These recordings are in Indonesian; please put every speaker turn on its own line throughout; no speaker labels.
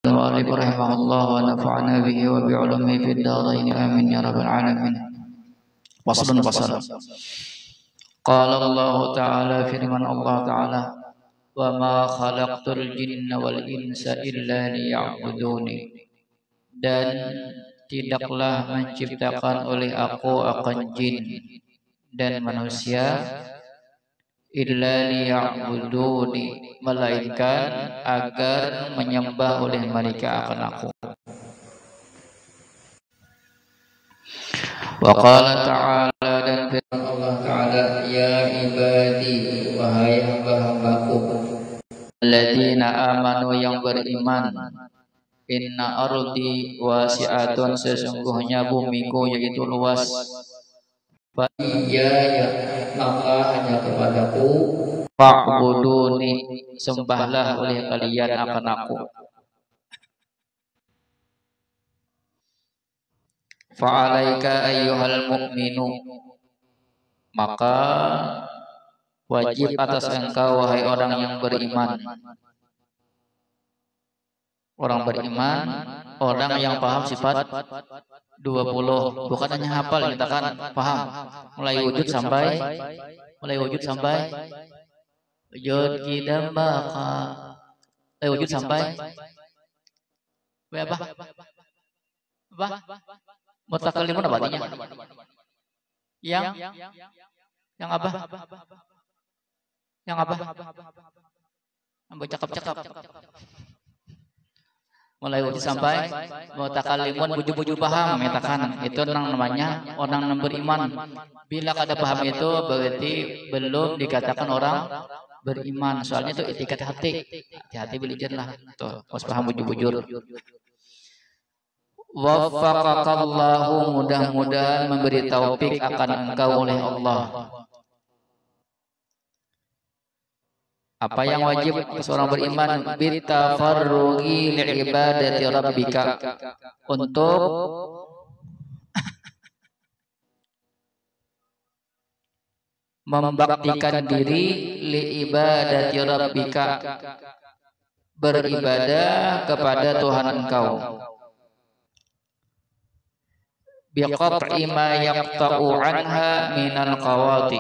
المؤلف رحمه الله ونفعنا به وبعلومه في الدارين آمين يا رب العالمين. فصل قال الله تعالى firman Allah Ta'ala وَمَا خَلَقْتُ الْجِنَّ وَالْإِنسَ إِلَّا لِيَعْبُدُونِ, dan tidaklah menciptakan oleh aku akan jin dan manusia illa liya'buduni, melainkan agar menyembah oleh mereka akan aku. Wa qala ta'ala, dan firman Allah Ta'ala, ya ibadi, wahai hamba-hambaku, alladzina amanu, yang beriman, inna ardi wasi'atun, sesungguhnya bumiku yaitu luas, fa iyaya, maka hanya kepadaku, fa'buduni, sembahlah oleh kalian akan aku. Fa'alaika ayyuhal mu'minu, maka wajib atas engkau wahai orang yang beriman. Orang beriman, orang yang paham sifat 20, bukan hanya hafal, kita kan paham mulai wujud sampai wujud kita maka wujud sampai apa? Mutakallimun apa artinya? Yang apa? Yang bercakap-cakap. Mulai wujud sampai mutakallimun, buju-buju paham, mengatakan itu namanya orang yang beriman. Bila kada paham itu berarti belum dikatakan orang beriman. Soalnya itu etikat hati. Hati-hati belajarlah. Tuh, harus paham bujur-bujur. Waffaqakallahu, mudah-mudahan memberi taufik akan engkau oleh Allah. Apa yang wajib seorang beriman? Bitafarrugi li'ibadati rabbika, untuk membaktikan diri li'ibadati rabbika, beribadah kepada Tuhan engkau. Biqat'i ma yaqta'u anha minal qawati,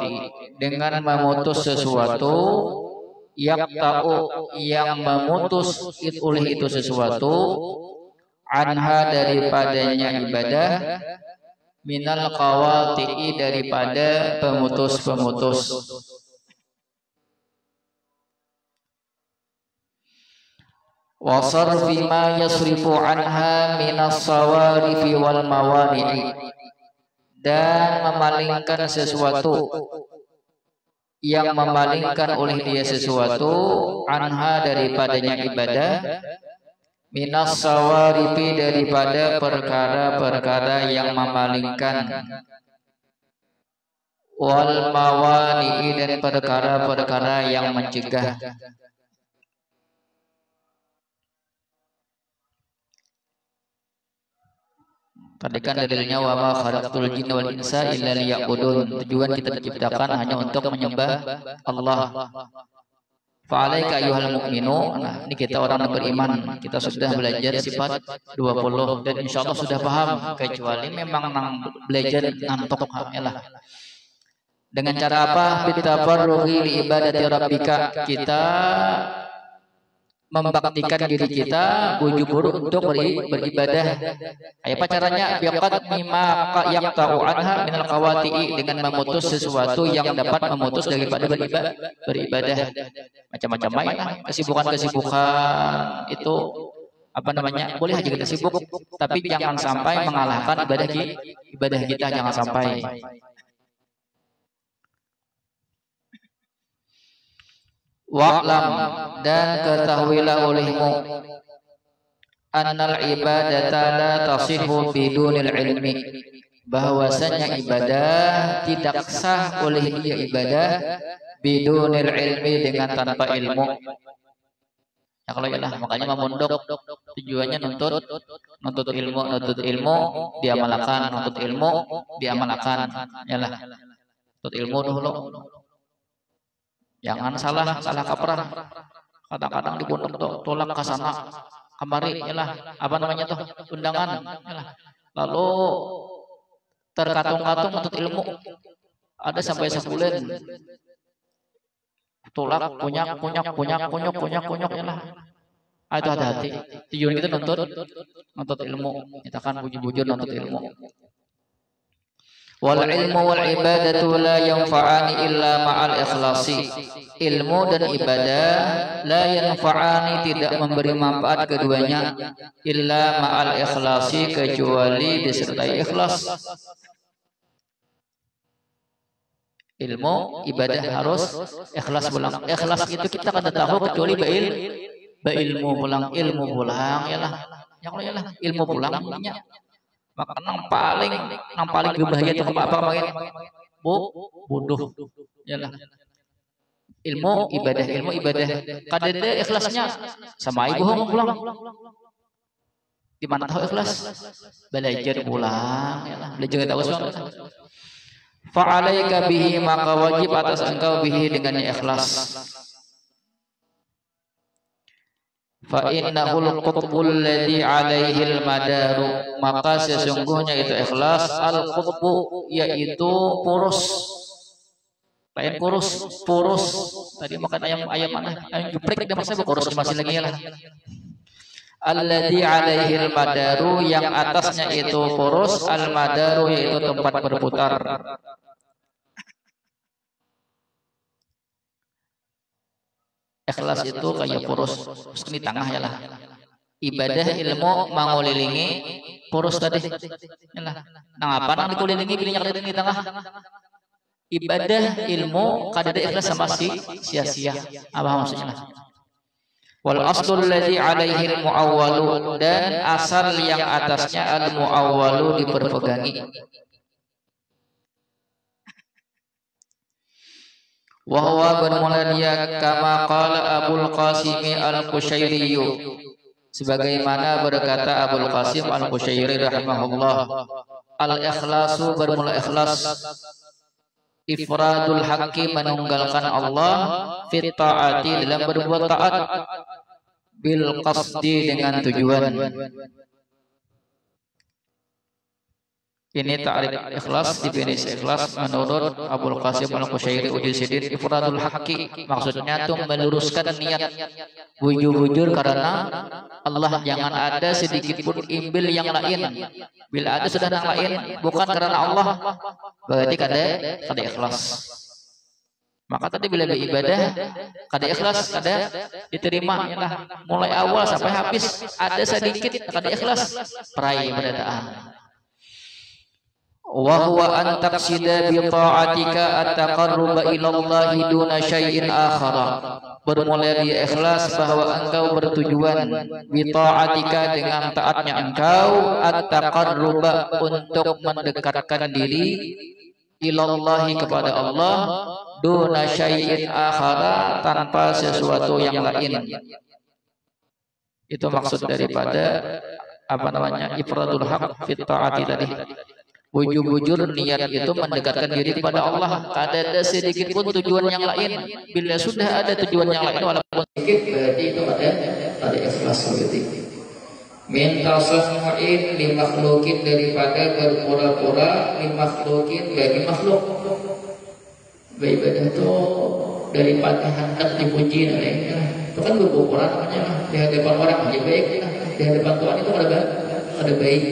dengan memutus sesuatu yaqta'u, yang memutus oleh itu sesuatu, anha, daripadanya ibadah, minal qawati, daripada pemutus-pemutus. Wa sarfi ma yasrifu anha minas sawarifi wal mawani'i, dan memalingkan sesuatu yang memalingkan oleh dia sesuatu, anha, daripadanya ibadah, minas sawarifi, daripada perkara-perkara yang memalingkan, wal mawani'i, dan perkara-perkara yang mencegah. Tadi kan dalilnya wa ma khalaqtul jinna wal insa illa liya'budun. Tujuan kita diciptakan hanya untuk menyembah Allah. Fa'alaika ayyuhal mu'minu. Nah, ini kita orang yang beriman. Kita sudah belajar sifat 20 dan insyaallah sudah paham, kecuali memang belajar ngantuk lah. Dengan cara apa? Bitafarruhi li ibadati rabbika, kita membaktikan diri kita buru-buru untuk beribadah. Apa caranya? Biqat mimma yaqta'u anha minal qawati'i, dengan memutus sesuatu yang dapat memutus daripada beribadah. Macam-macam main, kesibukan-kesibukan itu apa namanya? Boleh aja kita sibuk, tapi jangan sampai mengalahkan ibadah kita, jangan sampai. Wa'lam, dan ketahuilah olehmu, annal ibadata la tasihhu bidunil ilmi, bahwasanya ibadah tidak sah oleh dia ibadah bidunil ilmi, dengan tanpa ilmu. Ya kalau yalah, makanya memondok tujuannya nuntut ilmu diamalkan, nuntut ilmu diamalkan. Yalah, nuntut ilmu dulu. Jangan salah kaprah. Kadang-kadang di pondok tolak ke sana, kamari yalah apa namanya tuh undangan yalah. Lalu terkatung-katung untuk ilmu ada sampai sebulan tulak punya yalah. Itu hati-hati. Tujuan kita nuntut ilmu. Kita kan bujur-bujur nuntut ilmu. Wal ilmu wal ibadatu la yanfa'ani illa ma'al ikhlasi. Ilmu dan ibadah la yanfa'ani tidak memberi manfaat keduanya illa ma'al ikhlasi kecuali disertai ikhlas. Ilmu ibadah harus ikhlas pulang. Ikhlas itu kita kan tahu kecuali ilmu pulang yalah. Yang yalah ilmu pulang punya. Maka nang paling berbahaya itu apa bodoh yalah. Ilmu ibadah kadede ikhlasnya sama ibu pulang. Di mana tahu ikhlas? Belajar pulang yalah. Belajar tahu soal. Fa'alaika bihi maka wajib atas engkau bihi dengan ikhlas. Fa innahul qutbul ladzi 'alaihil madaru maka sesungguhnya itu ikhlas al qutbu yaitu purus. Lain purus. Tadi makan ayam mana? Ayam geprek dia maksudnya purus masih lagi ya lah. Alladzi 'alaihil madaru yang atasnya itu purus, al madaru yaitu tempat berputar. Ikhlas itu kayak purus di tengah ya lah. Ibadah ilmu mengulilingi purus tadi. Yalah. Nang apa nang dikulilingi pilihnya di tengah. Ibadah ilmu kadada ikhlas sama sia-sia. Apa maksudnya? Wal aslul ladzi 'alaihi al-mu'awwalu dan asal yang atasnya al-mu'awwalu diperpegangi. Wa huwa bermula dia kama qala Abul Qasim al-Qushairi sebagaimana berkata Abul Qasim al-Qushairi rahimahullah al-ikhlasu bermula ikhlas ifradul haqqi menunggalkan Allah fit ta'ati dalam berbuat taat bil qasdi dengan tujuan. Ini ta'rif ikhlas, definisi ikhlas menurut Abul Qasim al-Qushairi Ujisidin ifradul haqqi maksudnya itu meluruskan niat bujur-bujur karena Allah, jangan ada sedikit pun imbil yang lain. Bila ada sudah yang lain bukan karena Allah berarti kada ikhlas. Maka tadi bila beribadah kada ikhlas kada diterima yalah. Mulai awal sampai habis ada sedikit kada ikhlas perai berataan. Wa huwa an taqsida bi ta'atika at-taqarruba ila Allah duna syai'in akhara. Bermula di ikhlas bahwa engkau bertujuan bi ta'atika dengan taatnya engkau at-taqarruba untuk mendekatkan diri ila Allah kepada Allah duna syai'in akhara tanpa sesuatu yang lain. Itu maksud daripada apa namanya ifradul haq fi ta'ati tadi. Bujur-bujur niat itu mendekatkan diri kepada Allah. Kada ada sedikit pun tujuan yang lain. Bila sudah ada tujuan yang lain walaupun sedikit berarti itu ada ikhlas berarti. Min tasahhu'in li makhluqin daripada berpura-pura li makhluqin bagi makhluk. Beribadah itu daripada hendak dipuji oleh itu kan berpura-pura namanya. Di hadapan orang aja baik, di hadapan Tuhan itu ada baik.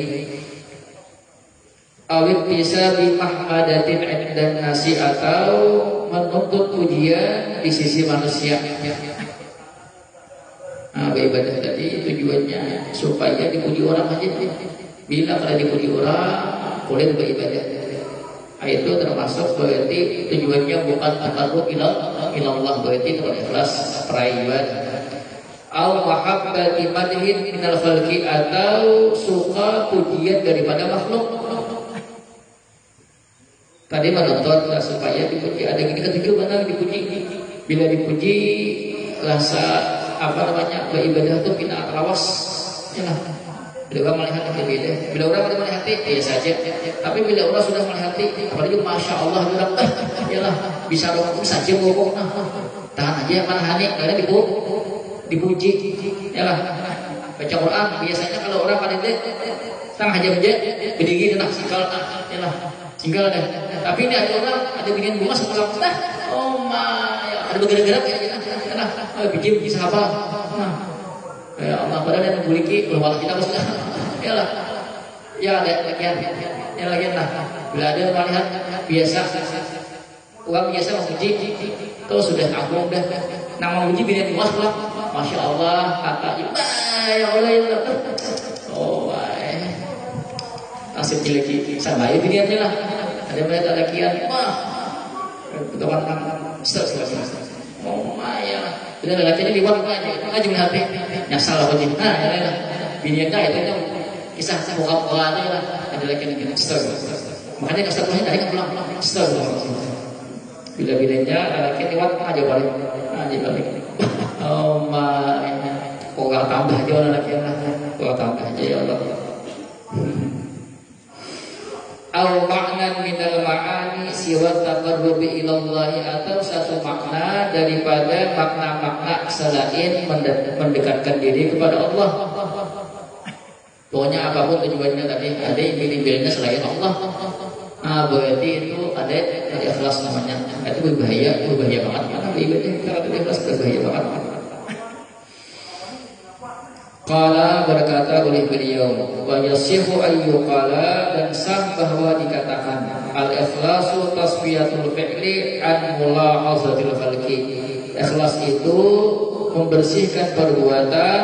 Awit bisa bimahmadatin dan nasi atau menuntut pujian di sisi manusia. Nah, beribadah tadi tujuannya supaya dipuji orang aja. Bila pada dipuji orang, boleh beribadah. Itu termasuk berarti tujuannya bukan taqarrub ila Allah, berarti itu ikhlas peraibadah. Au mahabbati madhin minal khalqi atau suka pujian daripada makhluk. Tadi menuntut supaya dipuji, ada gini ketujuh mana dipuji. Bila dipuji rasa apa namanya beribadah itu kita lawas ya lah. Bila orang melihat berbeda, bila orang tidak melihat ya saja. Tapi bila orang sudah melihat apalagi masya Allah bilang ya lah bisa rokok saja ngomong tahan aja mana hanik karena dipuji ya lah.
baca Quran biasanya kalau orang pada itu tang aja berdiri nah singgal lah singgal deh. Tapi ini ada orang ada bikin bunga sekolah kita, oh my, ada bergerak-gerak ya kita, bikin kisah apa? Ya Allah, padahal yang memiliki malah kita harus ya lah, ya ada lagian lah. Bila ada melihat biasa orang biasa memuji, tuh sudah agung dah. Nama memuji bila luas lah, masya Allah kata ya Allah ya Allah. Oh my, nasib jelek sama ya biliannya lah. Ada mereka lagian, wah, teman-teman, oh my ya. Sudah latihan di luar aja melihat nyasar apa sih? Nah, ya, biliannya itu kisah buka-buka lah. Ada lagi makanya kesetelahnya tadi kan pulang bila-bilanya lagi lewat aja balik oh my, kok gak tambah aja orang lagi kok tambah aja ya Allah. Au makna minal ma'ani siwa taqarrubi ilallahi, atau satu makna daripada makna-makna selain mendekatkan diri kepada Allah. Pokoknya apapun tujuannya tadi, ada imbil-imbilnya selain Allah. Nah, berarti itu ada ikhlas namanya. Itu berbahaya banget. Karena ibadah kalau ikhlas berbahaya banget. Qala berkata oleh beliau, wa yasihu ayyuqala, dan sah bahwa dikatakan al-ikhlasu tasfiyatul fi'li an mula'azatil khalqi. Ikhlas itu membersihkan perbuatan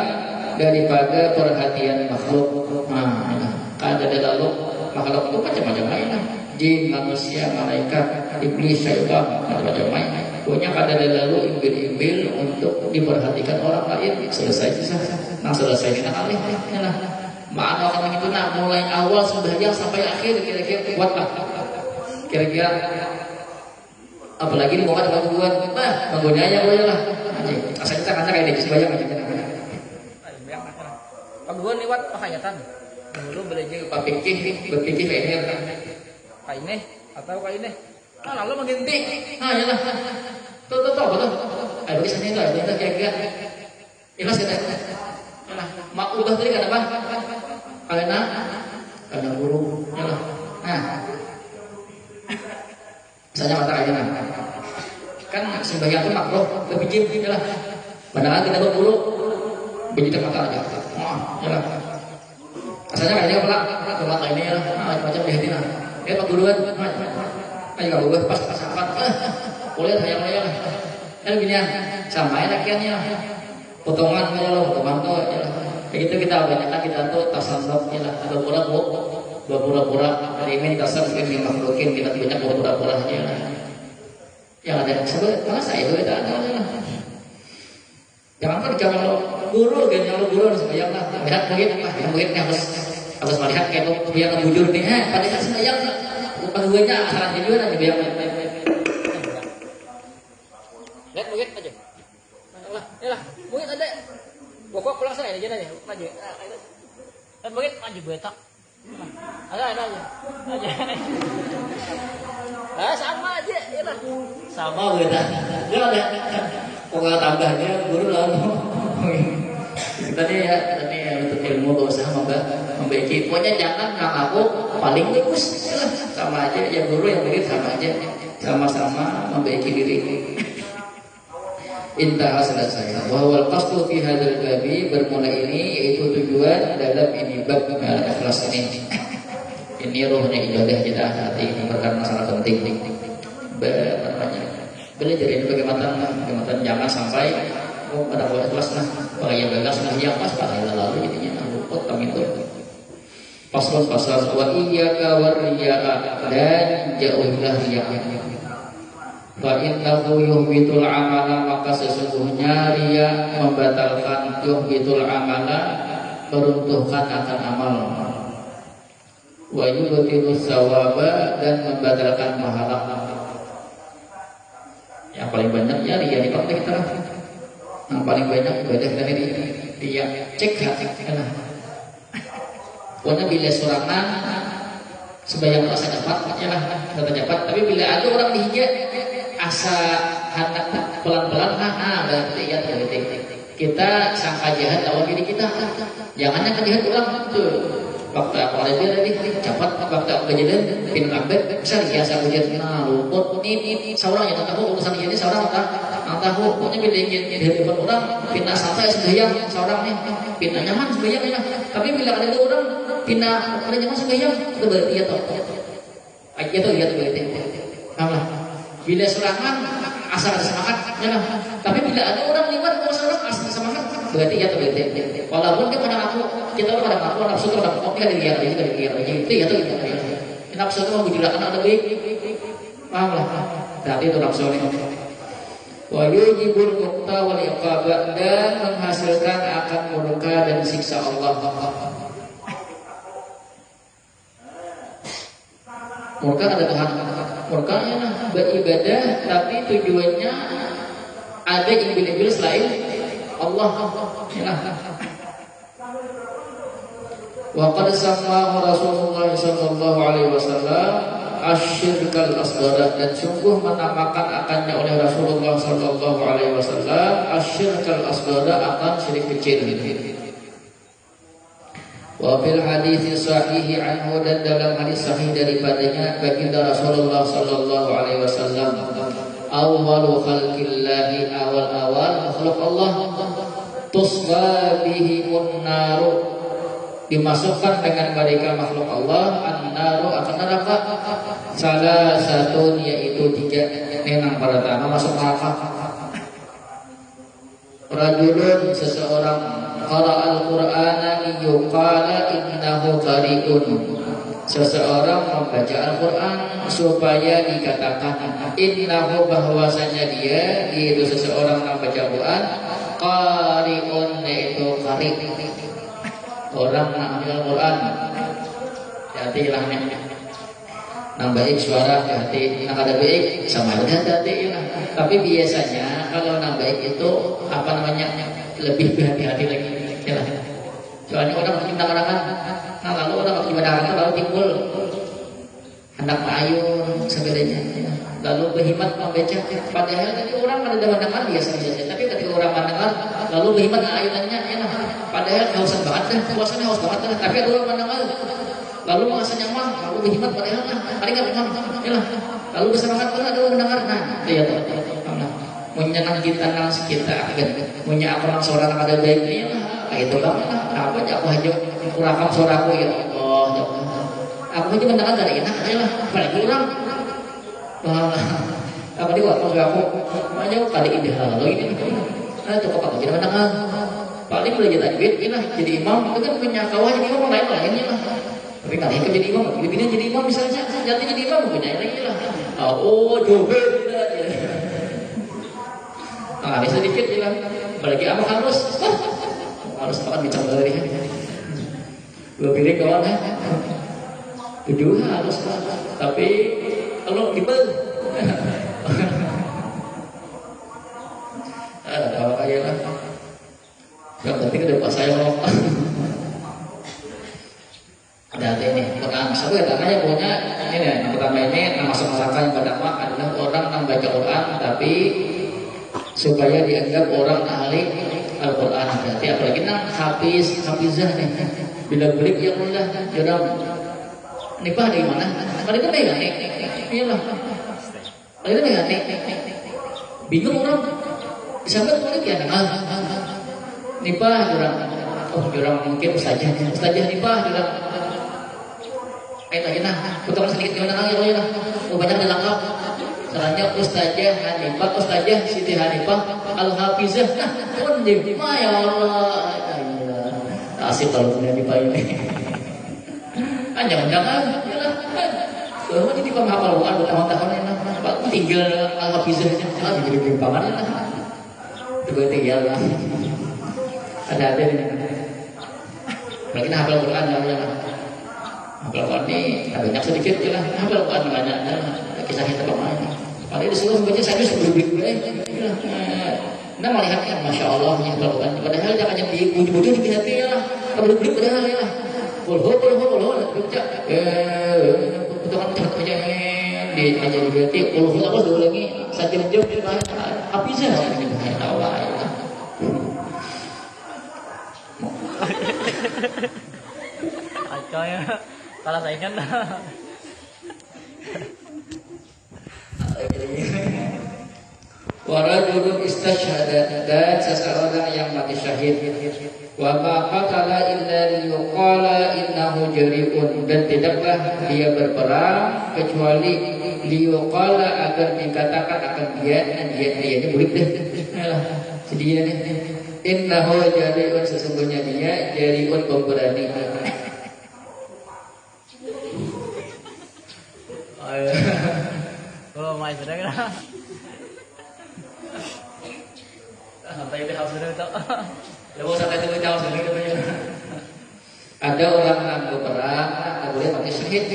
daripada perhatian makhluk. Ada lalu makhluk itu macam-macam lain. Jin, manusia, malaikat, iblis, syaitan, macam-macam lain. Pokoknya ada lalu imbil-imbil untuk diperhatikan orang lain. Selesai sisa. Nah selesai kita alih. Makna orang itu nah mulai awal sembahyang sampai akhir kira-kira kuat lah. Kira-kira apalagi di muka tempat buat menggunanya boleh lah. Asalnya kita kayak di sembahyang aja. Pangguan lewat penghayatan. Dulu belajar berpikir kayak ini atau kayak ini. Nah lalu mengganti. Nah ya lah. Tuh betul. Bagi sana itu ada kira-kira. Ikhlas kita. Nah, mak ubah tadi kan apa? Karena guru. Ya lah. Nah. Misalnya mata aja nah. Kan sembahyang itu makruh berpikir ya lah. Padahal kita berguru begitu mata aja. Ya lah. Asalnya kayaknya pelak ini ya lah. Macam-macam di hati nah. Dia pak guru kan. Ayo kalau gue pas apa? Boleh hayang-hayang. Kan gini ya, sama enaknya potongan tuh ya. Begitu kita banyakkan kita tuh tasawuf ya lah, atau pura-pura hari ini tasawuf ini makhlukin kita banyak pura-pura aja lah. Yang ada sebab masa itu kita ada lah. Jangan kalau guru kan, kalau guru harus bayar lah. Lihat murid harus melihat kayak itu biar bujur nih. Padahal sembahyang bukan guanya asalan tidur aja biar. Lihat murid aja. Lah, murid ada. Pokok pulang saya aja maju. Dan murid maju betak. Ada aja. Sama aja, ya lah. Sama betak. Ya ada. Pokoknya tambahnya guru lah. Tadi ya untuk ilmu berusaha membaiki. Pokoknya jangan ngaku paling bagus. Sama aja ya guru yang murid sama aja. Sama-sama membaiki diri. Intah selesai. Wahwal qasdu fi hadzal babi, bermula ini yaitu tujuan dalam ini bab ikhlas ini. Ini rohnya ibadah kita hati ini perkara sangat penting. Belajar ini bagaimana jangan sampai pada ikhlas nah bahaya gagas nah yang pas bahaya lalu intinya luput kami itu. Pasal wa iyyaka warriya, dan jauhilah riya. Fa innahu yuhbitul amala, maka sesungguhnya riya membatalkan, yuhbitul amala meruntuhkan akan amal, wa yubtilus sawaba, dan membatalkan pahala. Yang paling banyak ya riya di waktu kita. Yang paling banyak ibadah dari riya. Cek hati kita. Pokoknya bila sorangan sembahyang rasa dapat, ya lah, dapat. Tapi bila ada orang dihijab asa hendak pelan-pelan berarti ya kita sangka jahat lawan diri kita. Jangan yang jahat ulang tuh. Waktu aku ada dia tadi cepat waktu aku kejadian pin abet bisa biasa kejadian luput ini seorang yang tahu urusan ini seorang tak tahu pokoknya bila ingin depan orang pindah santai sembahyang seorang nih pindah nyaman sembahyang ya. Tapi bila ada orang pindah ada nyaman sembahyang itu berarti ya toh itu berarti kalah. Bila serangan asal ada semangat ya. Tapi bila ada orang lewat seorang asal semangat berarti ya berarti. Walaupun kita pada ngaku nafsu itu pada pokoknya dilihat itu ya tuh nafsu itu membujulkan ada baik paham lah berarti itu nafsu ini wa yujibul muqta wal iqab dan menghasilkan akan murka dan siksa Allah. Murka ada Tuhan murkanya beribadah tapi tujuannya ada imbil-imbil selain Allah ya. Wa qad sammahu Rasulullah sallallahu alaihi wasallam asyirkal asghar dan sungguh menamakan akannya oleh Rasulullah sallallahu alaihi wasallam asyirkal asghar akan syirik kecil. Wa fil hadits sahih anhu dan dalam hadis sahih daripadanya baginda Rasulullah sallallahu alaihi wasallam awwalu khalqillahi awal makhluk Allah tusqa bihimun naru dimasukkan dengan mereka makhluk Allah an-naru akan neraka salah satu yaitu 3 nenang pertama masuk neraka rajulun seseorang qara al-Qur'ana yuqala innahu qari'un seseorang membaca Al-Qur'an supaya dikatakan innahu bahwasanya dia itu seseorang membaca Al-Qur'an qari'un yaitu qari' orang mengambil Al-Quran hati lah nambahin suara hati nak ada baik sama aja hati lah. Tapi biasanya kalau nambahin itu apa namanya lebih berhati-hati lagi ya lah. Soalnya orang mencipta karangan nah lalu orang mencipta karangan lalu timbul hendak mengayun sebagainya ya. Lalu berhikmat membaca padahal tadi orang ada mendengar biasa-biasa tapi ketika orang mendengar lalu berhikmat ayunannya ya lah. Padahal hausan banget dah, puasanya haus banget dah. Tapi ada orang mendengar, lalu merasa nyaman, lalu berhikmat padahal lah. Paling nggak paham, ya lah. Lalu bersemangat pun ada orang mendengar, nah, iya tuh. Menyenang kita nang kita, punya apa seorang ada baiknya lah. Itu lah, apa aja aku hanya kurakam suaraku ya Allah. Aku aja mendengar dari enak aja lah, apalagi orang. Apa dia waktu aku, makanya kali ini lalu ini, nah cukup aku tidak mendengar. Paling belajar tajwid, jadi imam itu kan punya kawan jadi imam lainnya lah. Tapi kalian kan jadi imam, lebihnya jadi imam misalnya, jatuh jadi imam punya lagi lah. Oh, coba. Nah, ini sedikit bilang, apalagi apa harus makan bicara dari dua piring kawan ya. 7 harus, tapi kalau dibel, kalau kayak lah. Yang penting ada pas saya mau ada ini Quran. Satu ya tanya pokoknya ini yang pertama ini masuk neraka yang pertama adalah orang yang baca Quran tapi supaya dianggap orang ahli Al-Quran. Berarti apalagi nang hafizah nih. Bila beli ya mudah jodoh. Nipah dari mana? Kalau itu megang nih. Iyalah. Kalau itu megang nih. Bingung orang. Disangka balik ya nipah orang mungkin ustazah nipah orang lagi putar sedikit gimana lagi ya banyak dilengkap caranya ustazah Hanifah ustazah Siti Hanifah Al-Hafizah pun nipah ya Allah asik kalau punya nipah ini jangan-jangan kalau jadi penghafal bukan bertahun-tahun tinggal Al-Hafizah aja jadi pembangan juga tinggal lah ada nih. Lagi hafal Quran namanya. Hafal Quran ini banyak sedikit je lah. Hafal Quran banyak kisah kita pemain. Kalau disuruh baca saya sudah beri. Nah melihatnya masya Allah hafal Quran. Padahal jangan yang dibujuk-bujuk di hati ya. Kalau beri padahal ya. Bolho baca. Betul cepat baca di aja di hati. Bolho terus dulu lagi. Satu jam hafizah. Tahu lah.
Acoy kalah saingan.
Warajulun istashhada, dan seseorang yang mati syahid. Wa ma qatala illa liyuqala innahu jari'un, dan tidaklah dia berperang kecuali liyuqala, agar dikatakan akan dia ini burik deh. Sedih nih. Innahu jari'un, sesungguhnya dia jari'un, pemberani.
Kalau main sudah kan. Sampai di house itu.
Lepas sampai itu jauh sekali. Ada orang yang berperang, tak boleh mati syahid.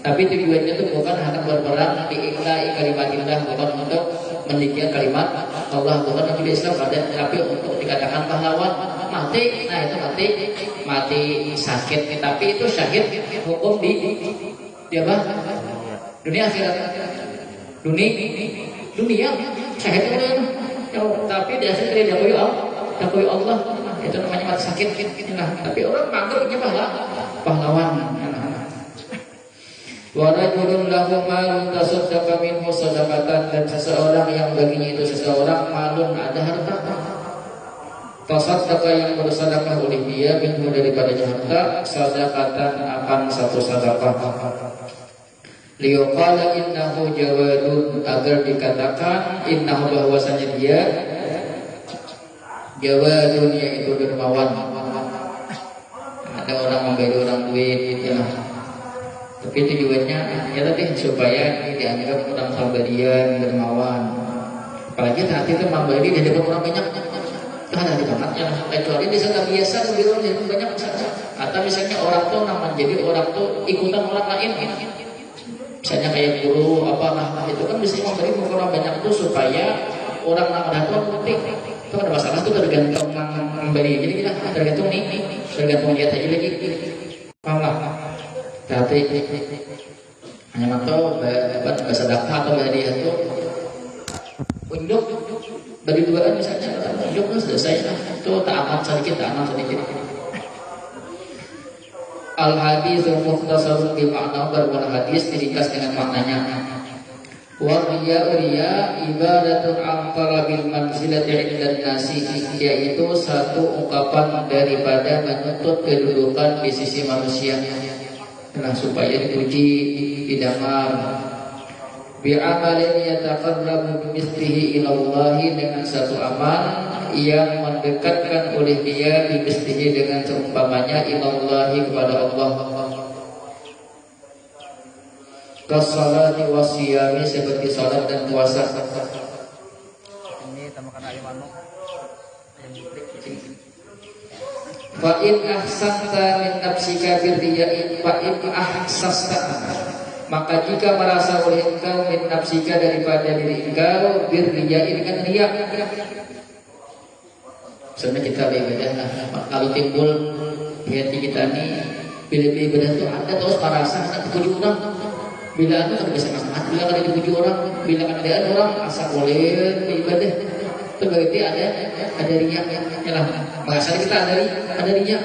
Tapi tujuannya itu bukan hanya berperang diiklai kalimatillah, bukan untuk meninggikan kalimat Allah, bukan untuk Islam, tapi untuk dikatakan pahlawan. Mati, nah itu mati sakit. Tapi itu syahid hukum di apa? Dunia akhirat. Dunia syahid itu. Tapi dia sendiri diakui Allah, itu namanya mati sakit. Nah, tapi orang menganggapnya pahlawan. Wa rajulun lahu malun tasaddaqa minhu sadaqatan, dan seseorang yang baginya itu seseorang malun, ada harta. Tasaddaqa, yang bersedekah oleh dia minhu daripada harta, sadaqatan akan satu sedekah. Liyuqala innahu jawadun, agar dikatakan innahu, bahwasanya dia jawadun, yaitu dermawan. Ada orang memberi orang duit, ya. Tapi tujuannya ya tadi supaya dianggap orang sabarian, dermawan. Apalagi nanti itu memberi dia dapat orang banyak. Kan ada banget ya. Kecuali di sana biasa begitu banyak misalnya. Atau misalnya orang tuh jadi orang tuh ikutan orang lain. Misalnya kayak guru itu kan bisa memberi orang banyak itu supaya orang nama itu penting. Itu ada masalah itu tergantung memberi. Jadi kita tergantung lihat aja lagi. Paham lah. Tapi hanya mantau bersedekah atau hadiah itu unjuk bagi duaan misalnya unjuk itu selesai itu tak amat sedikit. Al-haditsul mukhtasarun bi ma'na, berbuah hadis diringkas dengan maknanya. Wa riya ibaratun an talabil manzilati 'indan nasi, yaitu satu ungkapan daripada menuntut kedudukan di sisi manusia. Nah, supaya dipuji, didamar. Bi'amalin yataqarrabu bimithlihi ilallahi, dengan satu amal yang mendekatkan oleh dia bimithlihi, dengan seumpamanya ilallahi, kepada Allah. Kasalati wasiyami, seperti salat dan puasa.
Ini tambahkan ayam manuk.
Fa in ahsanta min nafsika birriya'i, fa in ahsasta, maka jika merasa oleh engkau min nafsika, daripada diri engkau, birriya'i, dengan riya. Sebenarnya kita beribadah, kalau timbul di hati kita ini bila beribadah itu ada terus merasa ada dipuji orang. Bila itu kan bisa semangat, bila kan dipuji orang, bila kan ada orang asa boleh beribadah. Itu berarti ada riya. Yalah, bahasa kita ada riya.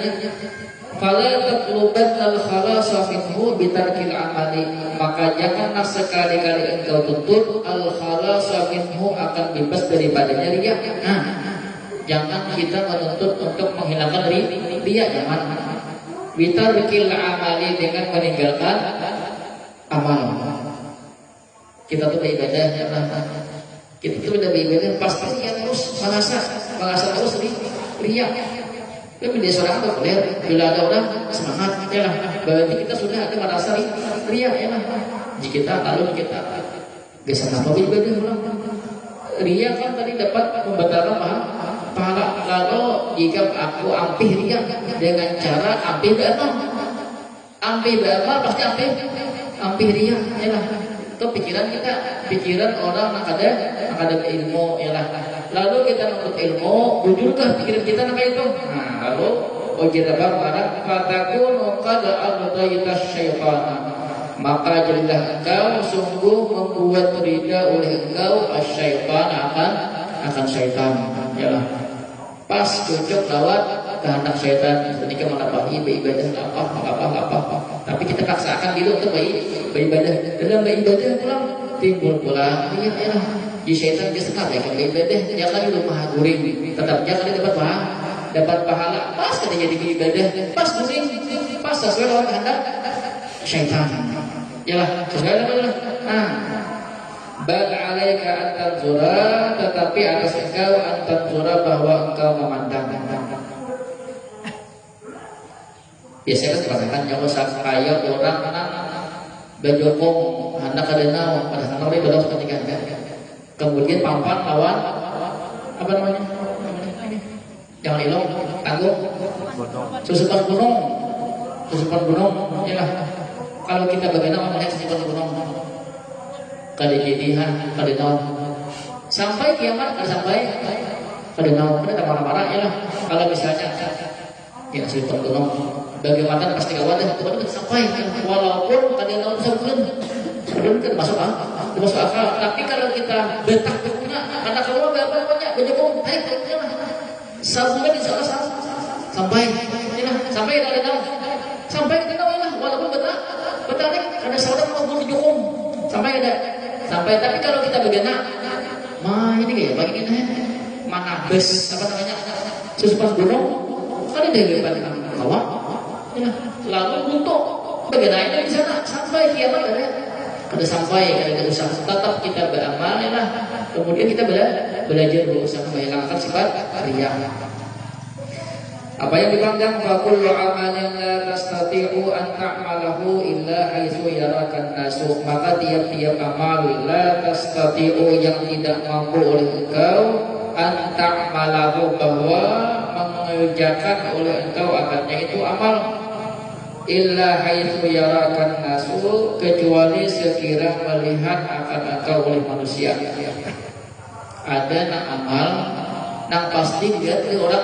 Fala tatluban al-khalasa minhu bitarkil amali, maka janganlah sekali-kali engkau tuntut al-khalasa minhu, akan bebas daripadanya riya. Nah, jangan kita menuntut untuk menghilangkan riya, jangan. Bitarkil amali, dengan meninggalkan amal. Kita tuh beribadah, kita tuh udah beribadah pasti ya terus merasa terus riya. Tapi dia seorang apa boleh, bila ada orang semangat, ya lah. Berarti kita sudah ada merasa riya, ya lah. Jika kita biasa apa beribadah orang. Riya kan tadi dapat membatalkan pahala. Kalau jika aku ampih riya dengan cara ampih beramal, pasti ampih riya, ya lah. Itu pikiran orang yang ada ilmu, ya lah. Lalu kita menuntut ilmu, bujurkah pikiran kita kayak itu? Nah, lalu kita berharap fatakunu qad ardayta syaitana, maka jadilah engkau sungguh membuat ridha oleh engkau asyaitan, akan syaitan. Yalah, pas cocok lawat kehendak syaitan ketika menambahi beribadah nggak apa. Tapi kita paksakan diri untuk beribadah. Dalam beribadah pulang timbul pula di syaitan dia sekali kan beribadah. Jangan di rumah guring, tetap jangan dapat pahala. Pas kita jadi beribadah, pas guring, pas sesuai dengan kehendak syaitan. Yalah, sesuai dengan bal alaika an tanzura, tetapi atas engkau an tanzura bahwa engkau memandang. Biasanya kan dikatakan jangan sakaya orang bejokong hendak kadena pada hendak lebih belok ketika kemudian pampan lawan apa namanya? Jangan ilong, tanggung susupan gunung. Yalah. Kalau kita bagaimana melihat susupan gunung kadejadihan kadenau sampai kiamat sampai kadenau ada marah-marah ya lah. Kalau misalnya ya susupan gunung bagaimana pasti kawan sampai walaupun kadenau sebelum kan masuk akal. Tapi kalau kita betak punya karena kalau nggak banyak bejokong tarik punya sabungan insya Allah sampai kadenau sampai lah walaupun betak ada saudara mau bejokong sampai tapi kalau kita bagaimana ini kayak begini mana bus apa namanya susupan gunung kan ada lebat bawah lalu untuk bagaimana di sana sampai kiamat ada sampai ada usaha tetap kita beramal kemudian kita belajar berusaha menghilangkan sifat riya. Apa yang dipandang fakul amalin la tastati'u an ta'malahu illa haitsu yarakan nasu, maka tiap-tiap amal la tastati'u yang tidak mampu oleh engkau an ta'malahu bahwa mengerjakan oleh engkau akannya itu amal illa haitsu yarakan nasu, kecuali sekira melihat akan engkau oleh manusia. Ada amal nang pasti dilihat oleh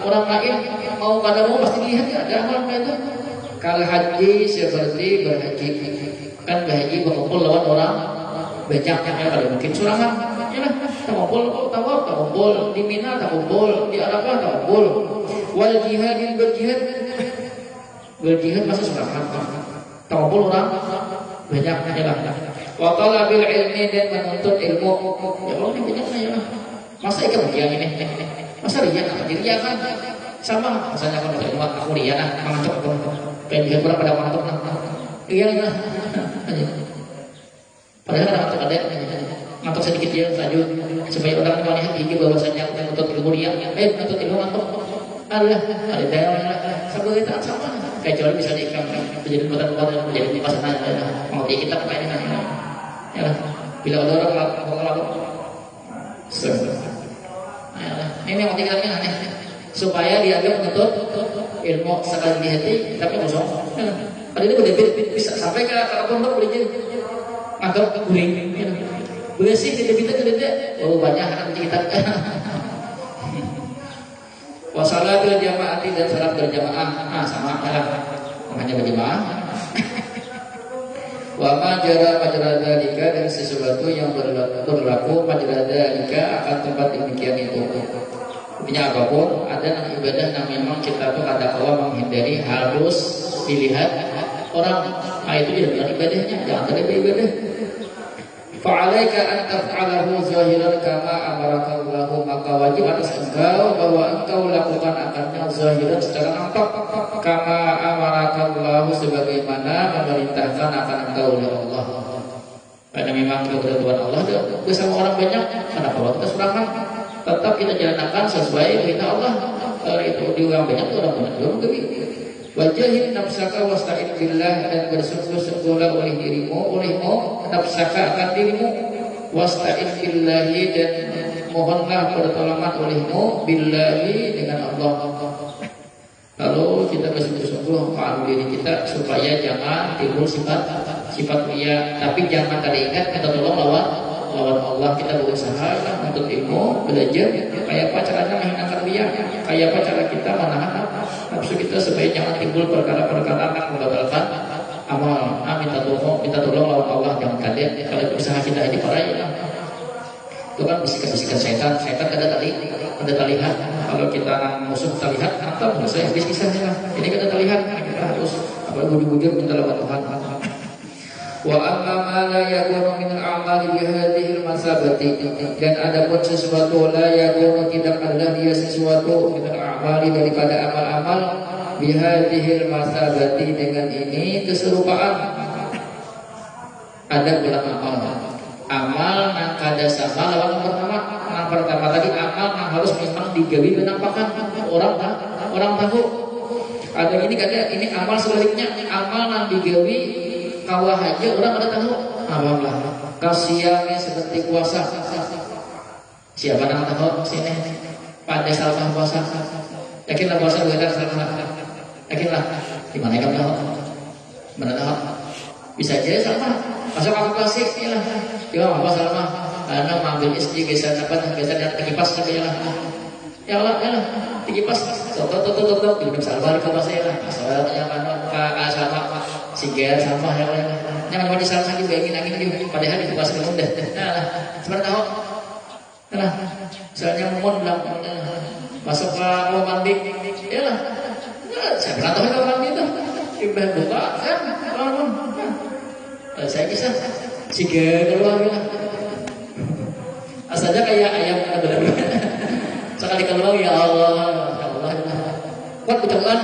orang lain mau pada mau pasti dilihat ya ada amal itu. Kalau haji seperti berhaji kan berhaji berkumpul lawan orang banyak ya kalau mungkin surangan ya lah kumpul tawaf kumpul di Mina kumpul di Arafah kumpul wal jihadin berjihad masih surangan kumpul orang banyak ya lah wa talabil ilmi dan menuntut ilmu ya Allah ini banyak ya lah masa ikan ini masa riya atau diriya kan sama misalnya kalau umat aku riya mantap pengen berapa pada mantap iya padahal ada mantap sedikit dia saja supaya orang melihat gigi bahwasanya aku menuntut ilmu riya menuntut ilmu mantap Allah ada daerah sebagai tak sama kecuali misalnya ikan menjadi buatan menjadi pasangan mau kita pakai ini ya bila ada orang melakukan ini yang kita aneh supaya dianggap menuntut ilmu sekali di hati tapi kosong. Ada ini udah bisa sampai ke pondok boleh jadi anggap guring. Boleh sih kita banyak anak kita. Wassalatul jamaati dan salat berjamaah sama lah hanya berjamaah. Wa ma jara dzalika dan sesuatu yang berlaku pada dzalika akan tempat demikian itu. Intinya apapun ada ibadah yang memang kita tuh kata Allah menghindari harus dilihat orang. Itu dia ibadahnya jangan ada ibadah. Fa'alaika an taf'alahu zahiran kama amaraka Allah, maka wajib atas engkau bahwa engkau lakukan akannya zahiran secara nampak kama amaraka Allah, sebagaimana memerintahkan akan engkau oleh Allah. Karena memang kebetulan Allah bersama orang banyak, kenapa Allah kita surangan? Tetap kita jalankan sesuai perintah Allah. Kalau itu di orang banyak itu orang banyak belum lebih. Wajahid nafsaka wasta'in billah, dan bersungguh-sungguhlah olehmu nafsaka akan dirimu, wasta'in billahi, dan mohonlah pertolongan olehmu billahi dengan Allah. Lalu kita bersungguh-sungguh maaf diri kita supaya jangan timbul sifat riya, tapi jangan tadi ingat kita tolong lawan Allah. Kita berusaha untuk ilmu, belajar kayak apa caranya menghinakan riya, kayak apa cara kita menahan nafsu kita supaya jangan timbul perkara-perkara yang membatalkan amal. Minta tolong lawan Allah, jangan kaget kalau usaha kita ini para ya. Itu kan bisikan-bisikan setan ada tali lihat Kalau kita musuh terlihat, atau selesai habis kisahnya. Ini kita terlihat, kita harus bujur-bujur minta lawan Tuhan. Wa amma ma la yakunu min al-a'mali bi hadhihi al-masabati, dan adapun sesuatu la yakunu tidak adalah dia sesuatu min al-a'mali daripada amal-amal bi hadhihi al-masabati dengan ini keserupaan. Ada bulan amal nang kada sama lawan pertama tadi amal nang harus memang digawi penampakan orang tahu. Ada ini kada ini amal sebaliknya, amal nang digawi kawah aja orang kada tahu. Alhamdulillah. Kasihan seperti puasa. Siapa nang tahu sini? Pandai salah puasa. Yakinlah puasa benar salah. Yakinlah. Di mana kamu tahu? Mana tahu? Bisa aja sama. Masuk aku klasik ya lah. Ya apa salah? Karena mengambil istri geser dapat geser dari kipas saja lah. Ya Allah, kipas. Tok di sabar ke bahasa ya lah. Soalnya kan sama sigar sama ya Allah. Jangan di sana lagi bayangin angin padahal itu pas mudah. Nah, sebenarnya tahu. Nah, soalnya mohon bilang masuk ke ruang mandi. Ya lah. Saya pernah tahu ruang mandi itu. Ibadah buka kan. Saya bisa sigar keluar ya. Asalnya kayak ayam ada sekali keluar ya Allah, ya Allah. Kuat ucapan.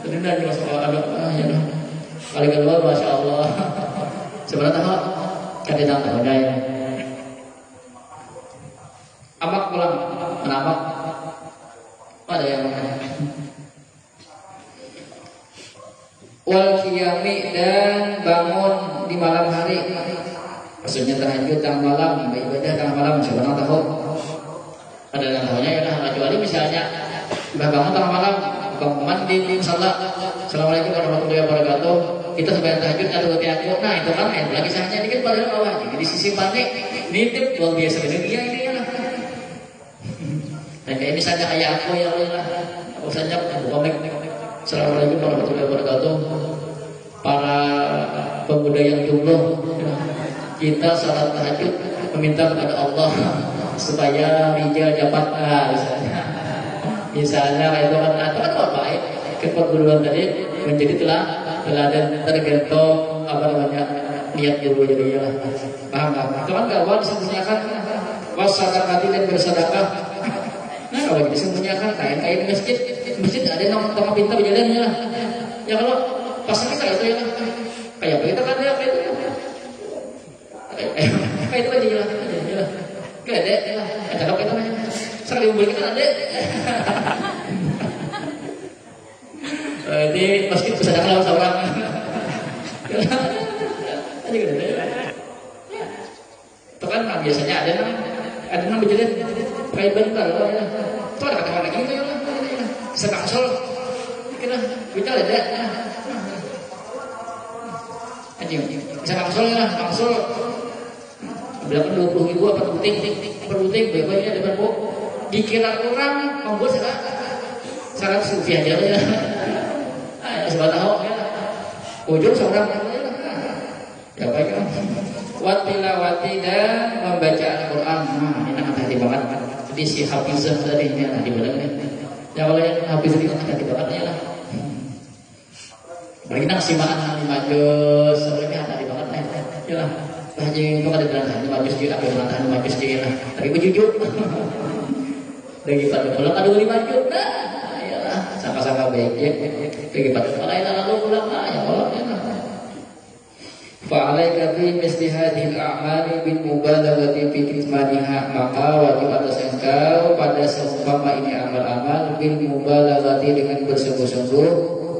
Benar di masuk Allah. Ya Allah. Kali keluar masya Allah. Sebenarnya tahu kan ditang tahu ya. Amak pulang, menamak. Ada yang wal qiyami, dan bangun di malam hari. Maksudnya tahajud tengah malam, ibadah tengah malam. Siapa tahu? Ada yang tahunya ya lah. Kecuali misalnya bangun tengah malam, bangun mandi di musala. Assalamualaikum warahmatullahi wabarakatuh. Kita sebagian tahajud atau aku. Nah itu kan itu lagi sahnya dikit pada bawah. Jadi sisi panik nitip luar biasa benar dia ini ya lah. Dan kayak misalnya kayak aku ya Allah. Aku saja komik. Assalamualaikum warahmatullahi wabarakatuh. Para pemuda yang jomblo, kita salat tahajud meminta kepada Allah supaya rijal dapat misalnya itu kan apa baik keperguruan tadi menjadi teladan tergantung apa namanya niat dulu jadi ya paham teman kawan disembunyikan wassadaqati dan bersedekah. Nah kalau disembunyikan kain di masjid ada nama pintar berjalannya ya kalau pasangnya kayak itu ya kayak begitu kan dia kayak itu kayak itu aja lah kayak ada cakap itu sekali mobil kita ada ini masjid bisa datang lawan seorang aja gitu itu kan biasanya ada nama berjalan kayak bentar itu ada kata-kata lagi itu ya sekangsol kita bicara ada aja bisa kangsol ya kangsol berapa 20.000 apa per buting bebasnya depan bu dikira orang membuat sangat sufi aja ya sebab tahu ya ujung seorang ya baik watilawati dan membaca Al-Quran. Nah ini hati banget di si hafizah tadi ini hati banget ya kalau yang hafizah itu hati banget ya lah bagi nak simaan 5 juz sebenarnya hati banget ya lah Haji itu ada berantakan bagus juga, ada berantakan bagus juga lah. Tapi berjujur, lagi pada pulang ada 5 juta, iyalah sama-sama baik ya. Lagi pada pulang lalu pulang ya Allah ya. Fa'alaika fi misli hadhil a'mali bin mubalaghati fi kitmaniha, maka wajib atas engkau pada seumpama ini amal-amal bin mubalaghati dengan bersungguh-sungguh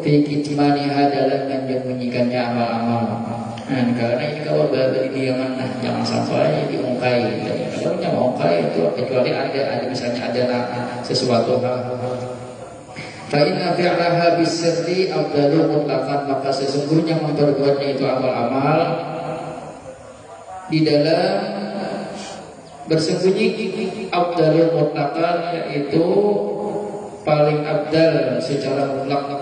fi kitmaniha dalam menyembunyikannya amal-amal. Nah, karena ini kalau ini yang jangan sampai diungkai. Kalau yang mengungkai itu kecuali ada misalnya ada sesuatu hal. Fa inna fi'laha bisirri afdalu mutlaqan, maka sesungguhnya memperbuatnya itu amal-amal di dalam bersembunyi afdalu mutlaqan, yaitu paling abdal secara mutlak.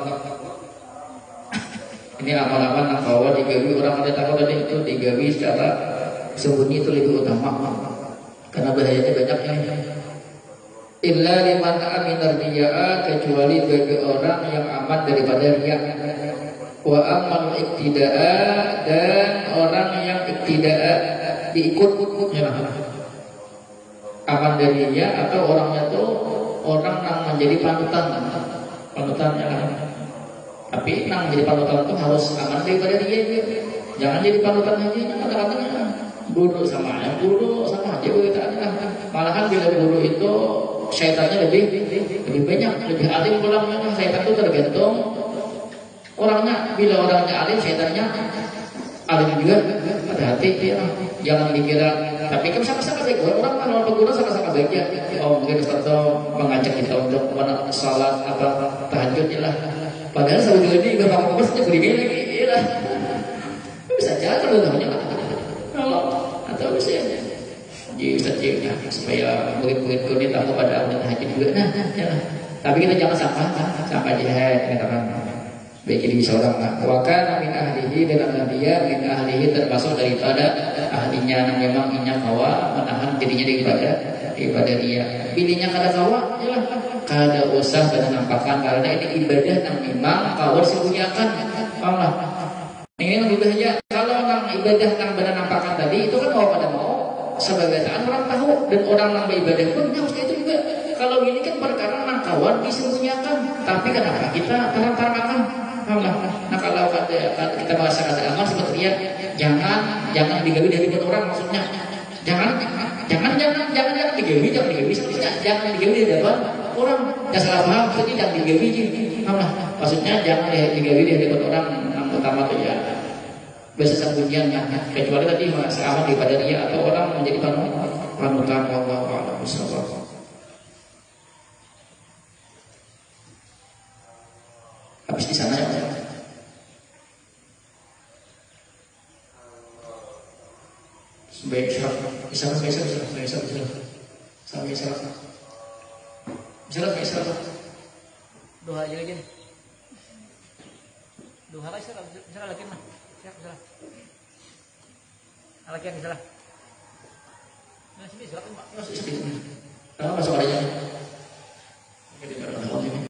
Ini amal-amal yang bahwa digawi orang ada takut tadi itu digawi secara sembunyi itu lebih utama karena bahayanya banyak ya. illa liman aminar riya'a, kecuali bagi orang yang aman daripada riya. Wa amal iktida'a, dan orang yang iktida'a diikut ya. Aman dari riya atau orangnya tuh orang yang menjadi panutan ya. Tapi yang menjadi panutan itu harus aman daripada riya. Jangan jadi panutan aja, kadang-kadang guru sama aja malahan bila guru itu syaitannya lebih banyak, lebih alim pulangnya. Syaitan itu tergantung orangnya. Bila orangnya alim, syaitannya alim juga. Hati-hati ya. Jangan dikira, tapi kan sama-sama baik. Orang kalau guru sama-sama baiknya. Oh mungkin Ustaz mengajak kita untuk salat apa tahajud lah. Padahal sebelum ini gak apa-apa saja berdiri lagi ya. Bisa jalan kalau namanya atau bisa di saja supaya murid-murid ini tahu pada amal tahajud juga. Ya. Tapi kita jangan sampai jihad katakan. Baik ini seorang wakan min ahlihi, dalam dia min ahlihi termasuk daripada ahlinya yang memang inyak hawa menahan dirinya daripada dia. Pilihnya kada hawa, ya kada usah dan nampakkan, karena ini ibadah yang memang kawat sembunyikan. Allah. Ini lebih bahaya. Kalau orang ibadah yang benar nampakkan tadi itu kan mau pada mau sebagai orang tahu, dan orang yang beribadah pun harus itu juga. Kalau ini kan perkara nangkawan disembunyikan, tapi kenapa kita terang-terangan? Nah kalau kita bahasa kata amal seperti ya, jangan digawi dari orang, maksudnya jangan digawi sepertinya jangan digawi dari orang. Jangan salah paham, maksudnya jangan digawi. Maksudnya jangan digawi dari orang. Yang utama itu ya bahasa sembunyiannya, kecuali tadi aman daripada dia atau orang menjadi panutan. Wallahu a'lam bishawab. Habis di sana ya. Baik, bisa.
Doa aja lagi nih. Doa lagi bisa lagi mah. Siap bisa. Lagi yang bisa lah. Nah sini silakan Pak.
Masuk aja.